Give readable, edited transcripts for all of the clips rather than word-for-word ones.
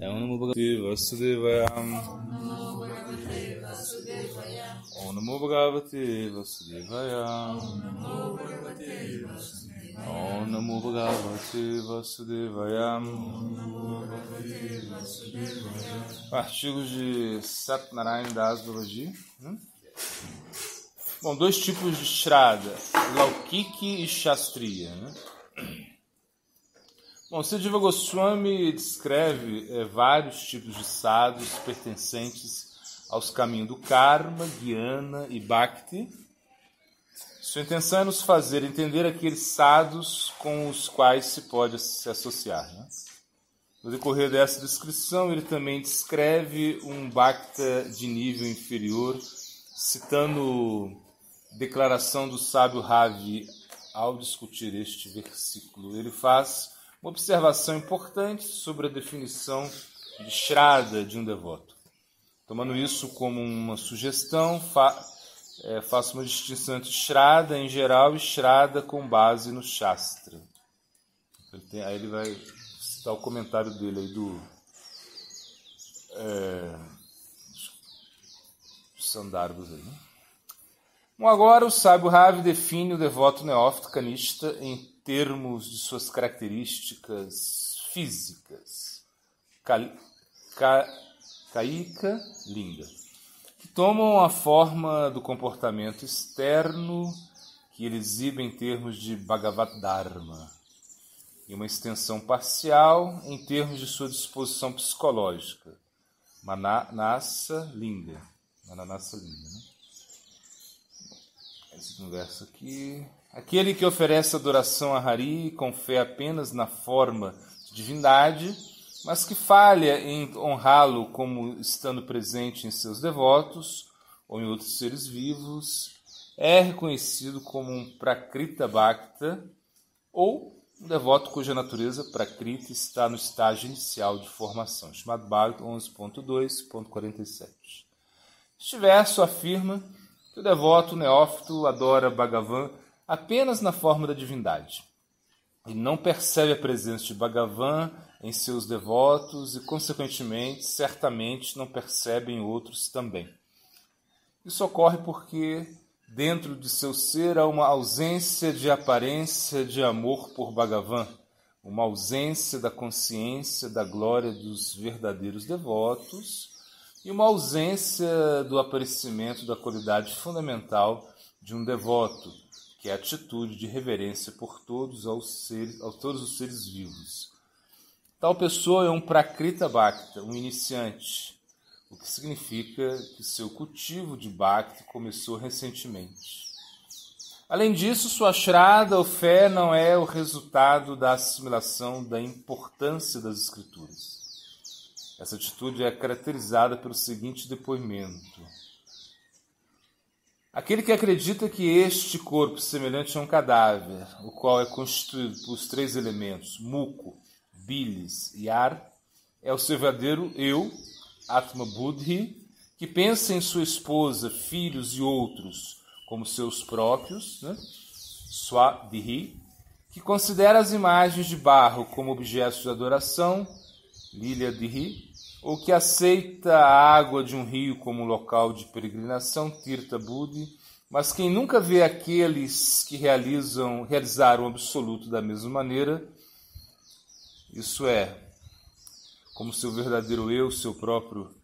Om Namo Bhagavate Vasudevaya. Om Namo Bhagavate Vasudevaya. Om Namo Bhagavate Vasudevaya. Artigos de Satnarayan Das Babaji. Bom, dois tipos de Shraddha, Laukiki e Shastriya, né? Bom, Sridhara Goswami descreve vários tipos de sadhus pertencentes aos caminhos do karma, jnana e bhakti. Sua intenção é nos fazer entender aqueles sadhus com os quais se pode se associar, né? No decorrer dessa descrição, ele também descreve um bhakta de nível inferior, citando declaração do sábio Ravi ao discutir este versículo. Ele faz uma observação importante sobre a definição de Shraddha de um devoto. Tomando isso como uma sugestão, faço uma distinção entre Shraddha em geral e Shraddha com base no Shastra. Aí ele vai citar o comentário dele aí do Sandarbhas aí, né? Bom, agora o sábio Ravi define o devoto neófito Kanishta em termos de suas características físicas, kaika, linga, que tomam a forma do comportamento externo que ele exibe em termos de Bhagavad Dharma, e uma extensão parcial em termos de sua disposição psicológica, Manasa linga, né? Esse verso aqui. Aquele que oferece adoração a Hari com fé apenas na forma de divindade, mas que falha em honrá-lo como estando presente em seus devotos ou em outros seres vivos, é reconhecido como um Prakrita Bhakta ou um devoto cuja natureza Prakrita está no estágio inicial de formação. Srimad Bhagavatam 11.2.47. Este verso afirma que o devoto neófito adora Bhagavan apenas na forma da divindade. Ele não percebe a presença de Bhagavan em seus devotos e, consequentemente, certamente não percebe em outros também. Isso ocorre porque, dentro de seu ser, há uma ausência de aparência de amor por Bhagavan, uma ausência da consciência da glória dos verdadeiros devotos e uma ausência do aparecimento da qualidade fundamental de um devoto, que é a atitude de reverência por todos todos os seres vivos. Tal pessoa é um Prakrita Bhakta, um iniciante, o que significa que seu cultivo de Bhakti começou recentemente. Além disso, sua Shraddha ou fé não é o resultado da assimilação da importância das Escrituras. Essa atitude é caracterizada pelo seguinte depoimento. Aquele que acredita que este corpo semelhante a um cadáver, o qual é constituído por os três elementos, muco, bilis e ar, é o seu verdadeiro eu, Atma Buddhi, que pensa em sua esposa, filhos e outros como seus próprios, né? Swadhi, que considera as imagens de barro como objetos de adoração, Lilyadhi, ou que aceita a água de um rio como local de peregrinação, Tirtha Buddhi, mas quem nunca vê aqueles que realizaram o absoluto da mesma maneira, isso é, como seu verdadeiro eu, seu próprio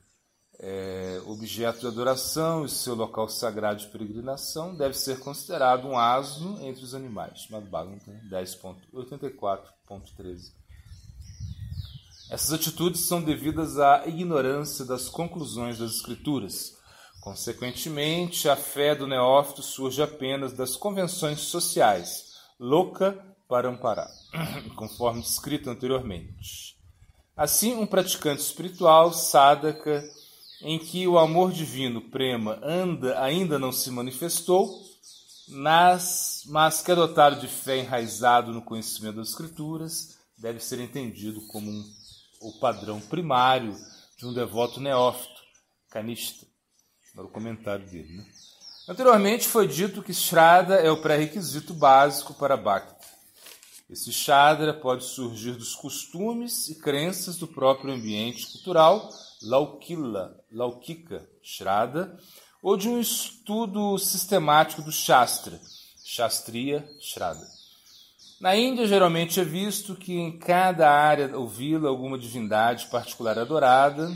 objeto de adoração e seu local sagrado de peregrinação, deve ser considerado um asno entre os animais. Bhagavatam 10.84.13. Essas atitudes são devidas à ignorância das conclusões das Escrituras. Consequentemente, a fé do neófito surge apenas das convenções sociais, Loka Parampara, conforme descrito anteriormente. Assim, um praticante espiritual, sadhaka, em que o amor divino, prema, ainda não se manifestou, mas que é dotado de fé enraizado no conhecimento das Escrituras, deve ser entendido como o padrão primário de um devoto neófito, Kanishta, para o comentário dele, né? Anteriormente foi dito que Shraddha é o pré-requisito básico para Bhakti. Esse Shadra pode surgir dos costumes e crenças do próprio ambiente cultural, Laukika Shraddha, ou de um estudo sistemático do Shastra, Shastriya Shraddha. Na Índia, geralmente é visto que em cada área ou vila alguma divindade particular adorada.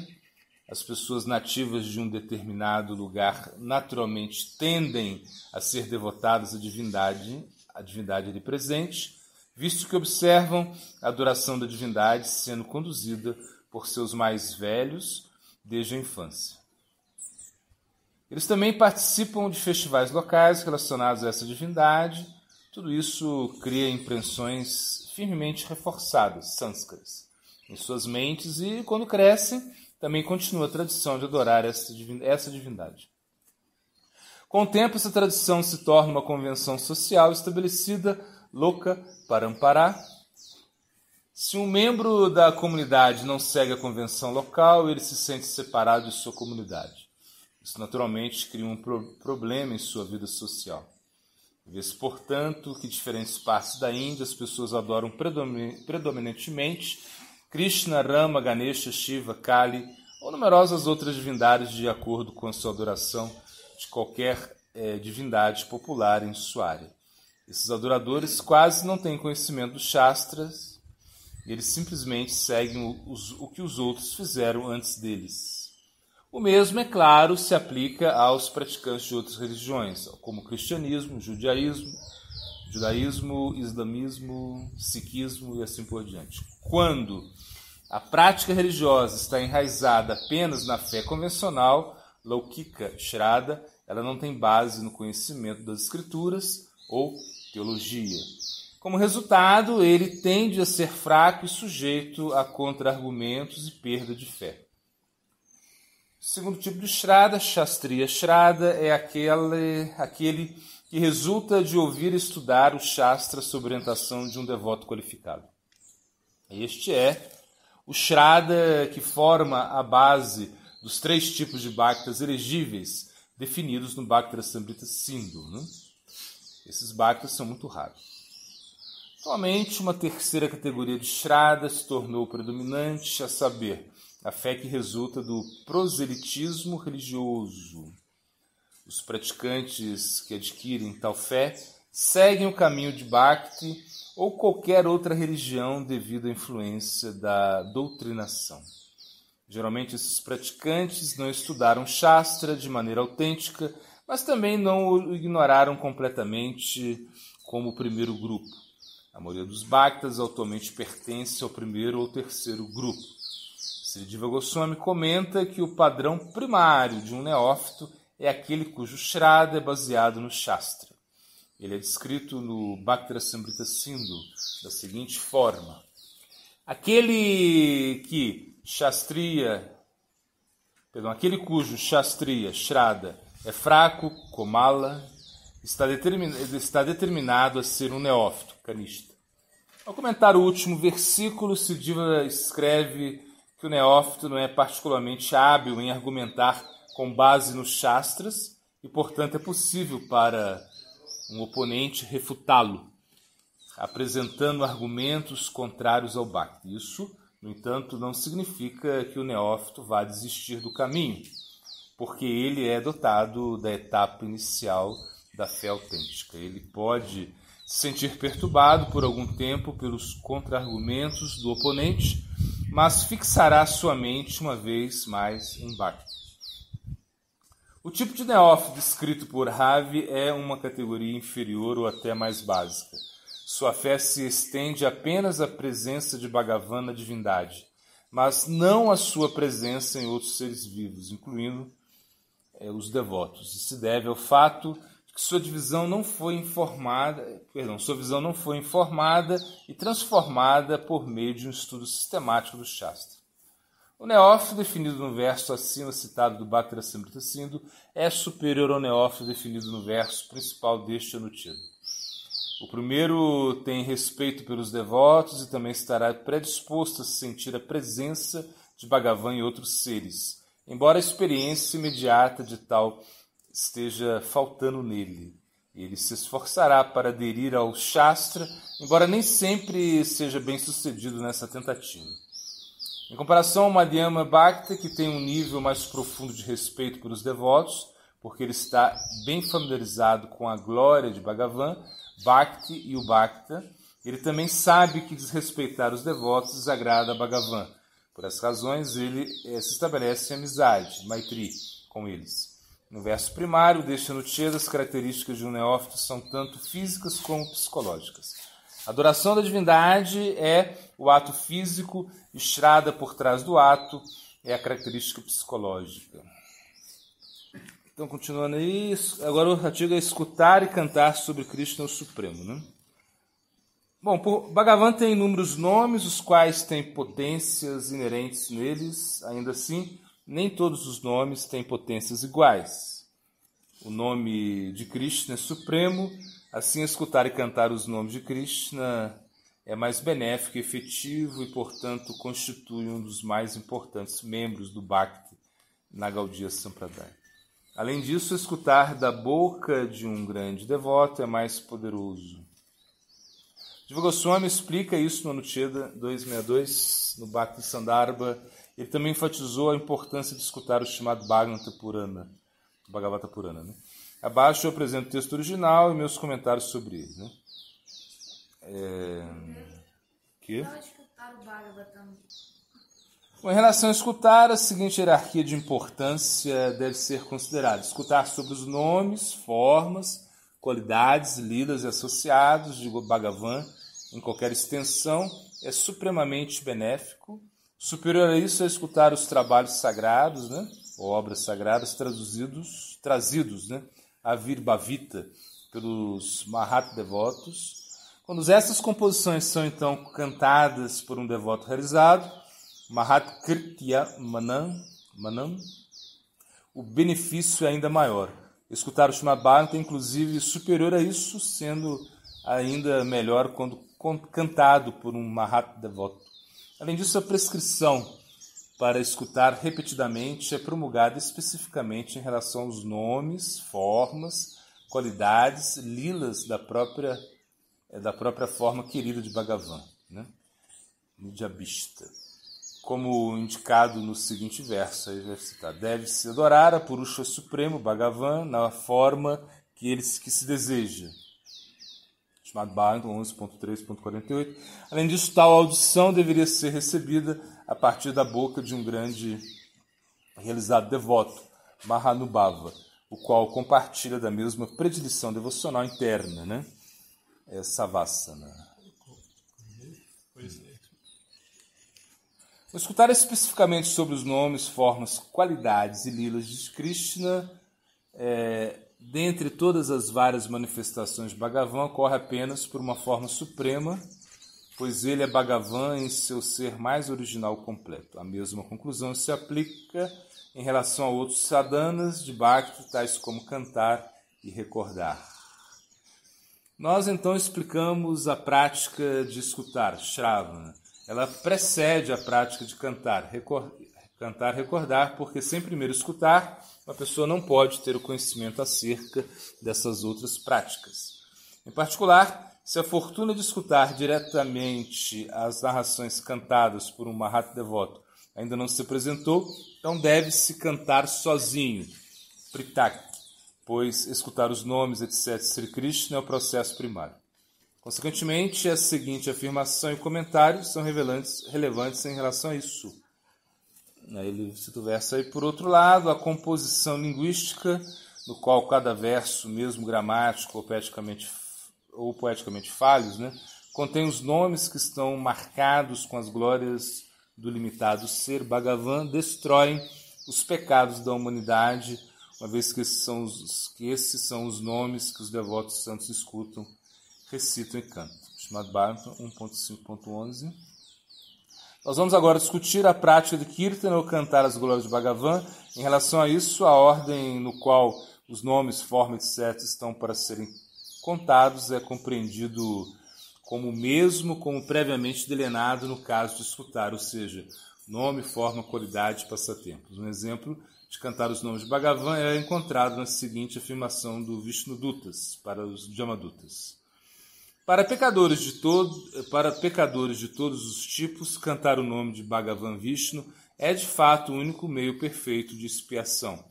As pessoas nativas de um determinado lugar naturalmente tendem a ser devotadas à divindade ali presente, visto que observam a adoração da divindade sendo conduzida por seus mais velhos desde a infância. Eles também participam de festivais locais relacionados a essa divindade. Tudo isso cria impressões firmemente reforçadas, sânskaras, em suas mentes e, quando crescem, também continua a tradição de adorar essa divindade. Com o tempo, essa tradição se torna uma convenção social estabelecida, Loka Parampara. Se um membro da comunidade não segue a convenção local, ele se sente separado de sua comunidade. Isso naturalmente cria um problema em sua vida social. Vê-se, portanto, que em diferentes partes da Índia as pessoas adoram predominantemente Krishna, Rama, Ganesha, Shiva, Kali ou numerosas outras divindades de acordo com a sua adoração de qualquer divindade popular em sua área. Esses adoradores quase não têm conhecimento dos Shastras, eles simplesmente seguem o que os outros fizeram antes deles. O mesmo, é claro, se aplica aos praticantes de outras religiões, como o cristianismo, judaísmo, islamismo, sikhismo e assim por diante. Quando a prática religiosa está enraizada apenas na fé convencional, Laukika Shraddha, ela não tem base no conhecimento das escrituras ou teologia. Como resultado, ele tende a ser fraco e sujeito a contra-argumentos e perda de fé. O segundo tipo de Shraddha, Shastriya Shraddha, é aquele que resulta de ouvir e estudar o Shastra sob orientação de um devoto qualificado. Este é o Shraddha que forma a base dos 3 tipos de Bhaktas elegíveis definidos no Bhaktarasamrita Sindhu. Esses Bhaktas são muito raros. Atualmente, uma terceira categoria de Shraddha se tornou predominante, a saber, a fé que resulta do proselitismo religioso. Os praticantes que adquirem tal fé seguem o caminho de Bhakti ou qualquer outra religião devido à influência da doutrinação. Geralmente, esses praticantes não estudaram Shastra de maneira autêntica, mas também não o ignoraram completamente como o primeiro grupo. A maioria dos Bhaktas atualmente pertence ao primeiro ou terceiro grupo. Sri Diva Goswami comenta que o padrão primário de um neófito é aquele cujo Shraddha é baseado no Shastra. Ele é descrito no Bhaktarasamrita Sindhu da seguinte forma: aquele cujo Shastriya Shraddha é fraco, Komala, está determinado a ser um neófito, Kanishta. Ao comentar o último versículo, Sri Diva escreve que o neófito não é particularmente hábil em argumentar com base nos Shastras e, portanto, é possível para um oponente refutá-lo, apresentando argumentos contrários ao Bhakti. Isso, no entanto, não significa que o neófito vá desistir do caminho, porque ele é dotado da etapa inicial da fé autêntica. Ele pode se sentir perturbado por algum tempo pelos contra-argumentos do oponente, mas fixará sua mente uma vez mais em Bhakti. O tipo de neófito descrito por Ravi é uma categoria inferior ou até mais básica. Sua fé se estende apenas à presença de Bhagavan na divindade, mas não à sua presença em outros seres vivos, incluindo os devotos. Isso se deve ao fato de que sua visão não foi informada e transformada por meio de um estudo sistemático do Shastra. O neófito definido no verso acima citado do Bhaktarasamrita Sindhu é superior ao neófito definido no verso principal deste Anuttara. O primeiro tem respeito pelos devotos e também estará predisposto a sentir a presença de Bhagavan em outros seres, embora a experiência imediata de tal esteja faltando nele. Ele se esforçará para aderir ao Shastra, embora nem sempre seja bem sucedido nessa tentativa. Em comparação ao Madhyama Bhakta, que tem um nível mais profundo de respeito pelos devotos, porque ele está bem familiarizado com a glória de Bhagavan, Bhakti e o Bhakta, ele também sabe que desrespeitar os devotos desagrada a Bhagavan. Por essas razões, ele se estabelece em amizade, Maitri, com eles. No verso primário deste Anucheda, as características de um neófito são tanto físicas como psicológicas. A adoração da divindade é o ato físico, estrada por trás do ato é a característica psicológica. Então, continuando aí, agora o artigo é escutar e cantar sobre Krishna, o Supremo, né? Bom, Bhagavan tem inúmeros nomes, os quais têm potências inerentes neles. Ainda assim, nem todos os nomes têm potências iguais. O nome de Krishna é supremo, assim escutar e cantar os nomes de Krishna é mais benéfico e efetivo e, portanto, constitui um dos mais importantes membros do Bhakti na Gaudiya Sampradaya. Além disso, escutar da boca de um grande devoto é mais poderoso. Jiva Goswami explica isso no Anucheda 262, no Bhakti Sandarbha. Ele também enfatizou a importância de escutar o chamado Bhagavata Purana. Né? Abaixo eu apresento o texto original e meus comentários sobre ele. Né? Escutar o Bhagavatam. Bom, em relação a escutar, a seguinte hierarquia de importância deve ser considerada. Escutar sobre os nomes, formas, qualidades, lidas e associados de Bhagavan em qualquer extensão é supremamente benéfico. Superior a isso é escutar os trabalhos sagrados, né, ou obras sagradas trazidos, né, a Virbhavita pelos Mahat devotos. Quando essas composições são então cantadas por um devoto realizado, Mahat Kritya Manam, o benefício é ainda maior. Escutar o Srimad Bhagavatam é inclusive superior a isso, sendo ainda melhor quando cantado por um Mahat devoto. Além disso, a prescrição para escutar repetidamente é promulgada especificamente em relação aos nomes, formas, qualidades, lilas da própria forma querida de Bhagavan, né? Nidjabhishta. Como indicado no seguinte verso, aí vai citar: deve-se adorar a Purusha Supremo, Bhagavan, na forma que se deseja. Chamado Bhagavatam 11.3.48. Além disso, tal audição deveria ser recebida a partir da boca de um grande realizado devoto, Mahanubhava, o qual compartilha da mesma predileção devocional interna, né? Savasana. Vou escutar especificamente sobre os nomes, formas, qualidades e lilas de Krishna. Dentre todas as várias manifestações de Bhagavan, ocorre apenas por uma forma suprema, pois ele é Bhagavan em seu ser mais original completo. A mesma conclusão se aplica em relação a outros sadhanas de Bhakti, tais como cantar e recordar. Nós então explicamos a prática de escutar, Shravana. Ela precede a prática de cantar, recordar, porque sem primeiro escutar, a pessoa não pode ter o conhecimento acerca dessas outras práticas. Em particular, se a fortuna de escutar diretamente as narrações cantadas por um Mahat devoto ainda não se apresentou, então deve-se cantar sozinho, Pritak, pois escutar os nomes, etc., Sri Krishna é o processo primário. Consequentemente, a seguinte afirmação e comentário são relevantes em relação a isso. Ele cita o verso aí: por outro lado, a composição linguística, no qual cada verso, mesmo gramático ou poeticamente falhos, né, contém os nomes que estão marcados com as glórias do limitado ser Bhagavan, destroem os pecados da humanidade, uma vez que esses são os nomes que os devotos santos escutam, recitam e cantam. Srimad Bhagavatam 1.5.11. Nós vamos agora discutir a prática de Kirtana ou cantar as glórias de Bhagavan. Em relação a isso, a ordem no qual os nomes, formas, etc. estão para serem contados é compreendido como previamente delineado no caso de escutar, ou seja, nome, forma, qualidade, passatempos. Um exemplo de cantar os nomes de Bhagavan é encontrado na seguinte afirmação do Vishnudutas para os Jamadutas. Para pecadores de todos os tipos, cantar o nome de Bhagavan Vishnu é de fato o único meio perfeito de expiação,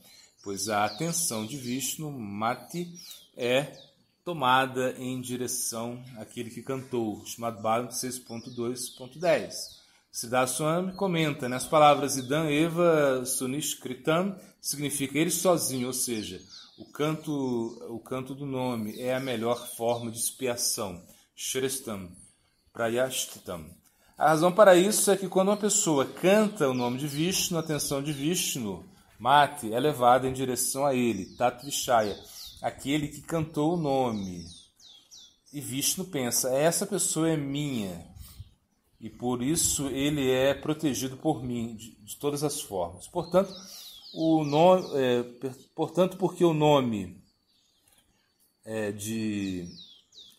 pois a atenção de Vishnu, Mati, é tomada em direção àquele que cantou, Srimad Bhagavatam 6.2.10. Siddhar Swami comenta, nas palavras Idam Eva Sunishkritam, significa ele sozinho, ou seja, o canto do nome é a melhor forma de expiação, Shrestam, Prayashtitam. A razão para isso é que quando uma pessoa canta o nome de Vishnu, a atenção de Vishnu, Mati, é levada em direção a ele, Tatvishaya, aquele que cantou o nome. E Vishnu pensa, essa pessoa é minha, e por isso ele é protegido por mim, de todas as formas. Portanto, porque o nome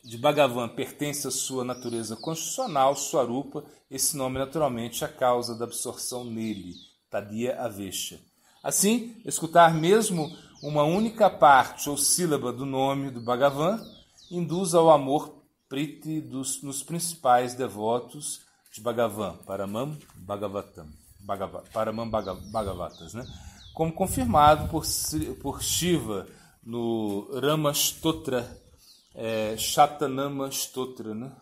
de Bhagavan pertence à sua natureza constitucional, Swarupa, esse nome naturalmente é a causa da absorção nele, Tadya Avesha. Assim, escutar mesmo uma única parte ou sílaba do nome do Bhagavan induz ao amor priti nos principais devotos de Bhagavan, Paramam Bhagavatas, né? Como confirmado por Shiva no Ramastotra, Shatanama Stotra, né?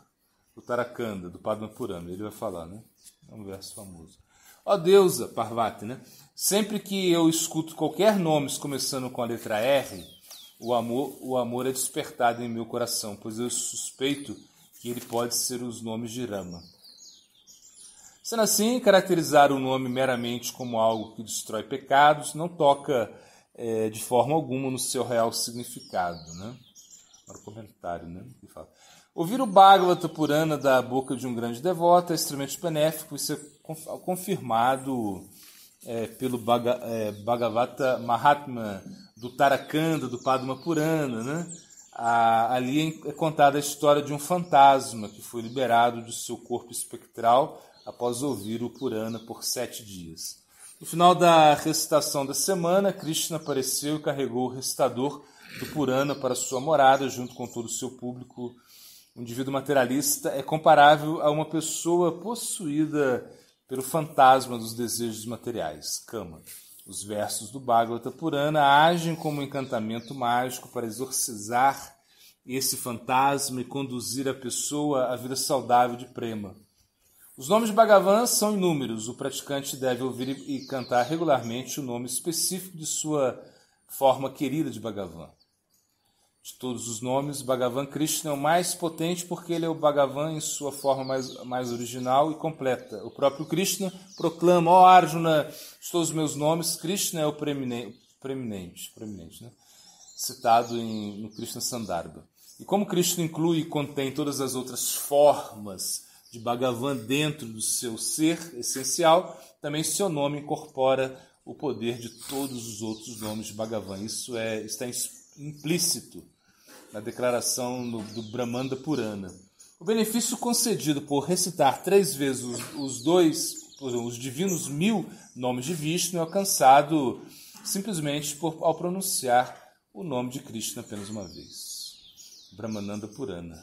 Do Tarakanda, do Padma Purana, ele vai falar, né? É um verso famoso. Ó deusa, Parvati, né? Sempre que eu escuto qualquer nome começando com a letra R, o amor é despertado em meu coração, pois eu suspeito que ele pode ser os nomes de Rama. Sendo assim, caracterizar o nome meramente como algo que destrói pecados não toca de forma alguma no seu real significado, né? Para o comentário, né? Que fala. Ouvir o Bhagavata Purana da boca de um grande devoto é extremamente benéfico, isso é confirmado pelo Bhagavata Mahatma do Tarakanda, do Padma Purana, né? Ali é contada a história de um fantasma que foi liberado de seu corpo espectral após ouvir o Purana por 7 dias. No final da recitação da semana, Krishna apareceu e carregou o recitador do Purana para sua morada, junto com todo o seu público. O indivíduo materialista é comparável a uma pessoa possuída pelo fantasma dos desejos materiais, Kama. Os versos do Bhagavata Purana agem como um encantamento mágico para exorcizar esse fantasma e conduzir a pessoa à vida saudável de prema. Os nomes de Bhagavan são inúmeros. O praticante deve ouvir e cantar regularmente o nome específico de sua forma querida de Bhagavan. De todos os nomes, Bhagavan Krishna é o mais potente porque ele é o Bhagavan em sua forma mais original e completa. O próprio Krishna proclama, ó Arjuna, de todos os meus nomes, Krishna é o preeminente, né? Citado no Krishna Sandarbha. E como Krishna inclui e contém todas as outras formas de Bhagavan dentro do seu ser essencial, também seu nome incorpora o poder de todos os outros nomes de Bhagavan. Isso está implícito na declaração do Brahmanda Purana. O benefício concedido por recitar 3 vezes os divinos 1000 nomes de Vishnu é alcançado simplesmente ao pronunciar o nome de Krishna apenas uma vez. Brahmananda Purana.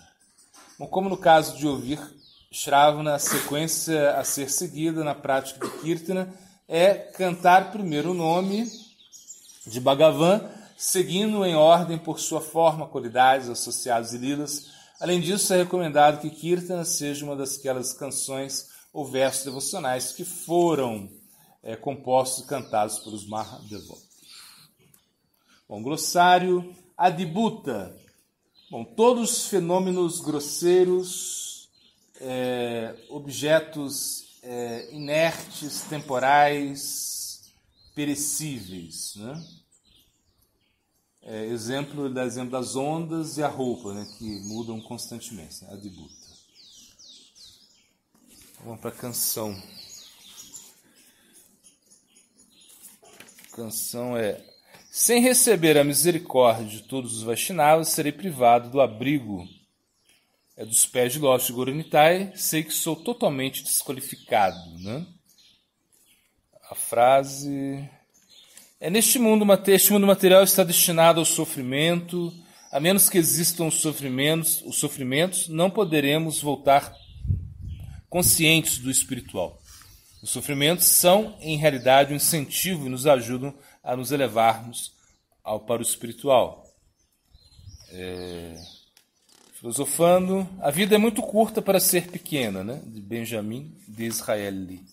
Bom, como no caso de ouvir Shravana, a sequência a ser seguida na prática do Kirtana é cantar primeiro o nome de Bhagavan, seguindo em ordem por sua forma, qualidades, associados e lilas. Além disso, é recomendado que Kirtana seja uma daquelas canções ou versos devocionais que foram compostos e cantados pelos Mahadevotas. Bom, glossário, Adibhuta. Bom, todos os fenômenos grosseiros, objetos inertes, temporais, perecíveis, né? Exemplo das ondas e a roupa, né, que mudam constantemente, né? Adibhuta. Vamos para a canção. A canção é: sem receber a misericórdia de todos os Vaishnavas, serei privado do abrigo dos pés de lótus de Gaura Nitai, sei que sou totalmente desqualificado, né? a frase... Este mundo material está destinado ao sofrimento. A menos que existam os sofrimentos, não poderemos voltar conscientes do espiritual. Os sofrimentos são, em realidade, um incentivo e nos ajudam a nos elevarmos para o espiritual. Filosofando, a vida é muito curta para ser pequena, né? De Benjamin Disraeli.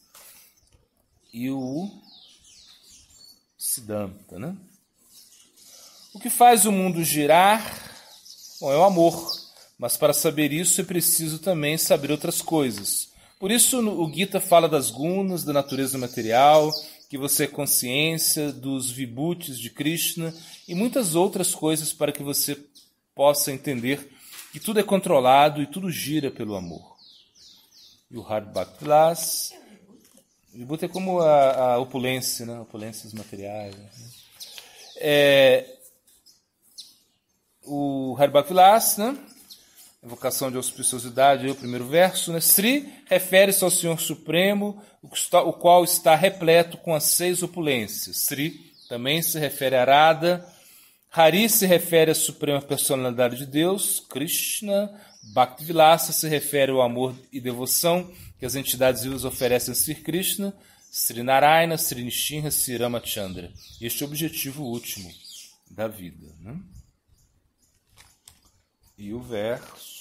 E o Siddhanta, né? O que faz o mundo girar? Bom, é o amor. Mas para saber isso é preciso também saber outras coisas. Por isso o Gita fala das gunas, da natureza material, que você é consciência, dos vibhutis de Krishna e muitas outras coisas para que você possa entender que tudo é controlado e tudo gira pelo amor. E o Hari Bhakti Vilas... Vibhuti é como a opulência, né? Opulências materiais. Né? O Hari Bhakti Vilas, né? Evocação de auspiciosidade, o primeiro verso, né? Sri refere-se ao Senhor Supremo, o qual está repleto com as 6 opulências. Sri também se refere a Radha. Hari se refere à Suprema Personalidade de Deus, Krishna. Bhakti Vilasa se refere ao amor e devoção que as entidades vivas oferecem a Sri Krishna, Sri Narayana, Sri Nishinra, Sri Ramachandra. Este é o objetivo último da vida. Né? E o verso...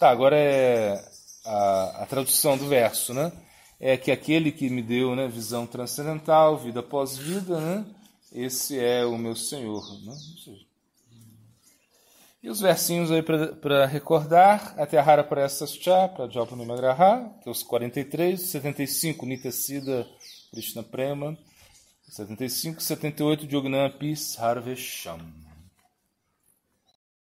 agora é a tradução do verso, né? É que aquele que me deu, né, visão transcendental, vida após vida, né? Esse é o meu Senhor. Né? E os versinhos aí para recordar, até a Hara Prayasascha, para Jopanimagraha, que é os 43, 75, Nityasiddha Krishna Prema, 75, 78, Jognana Sarvesham.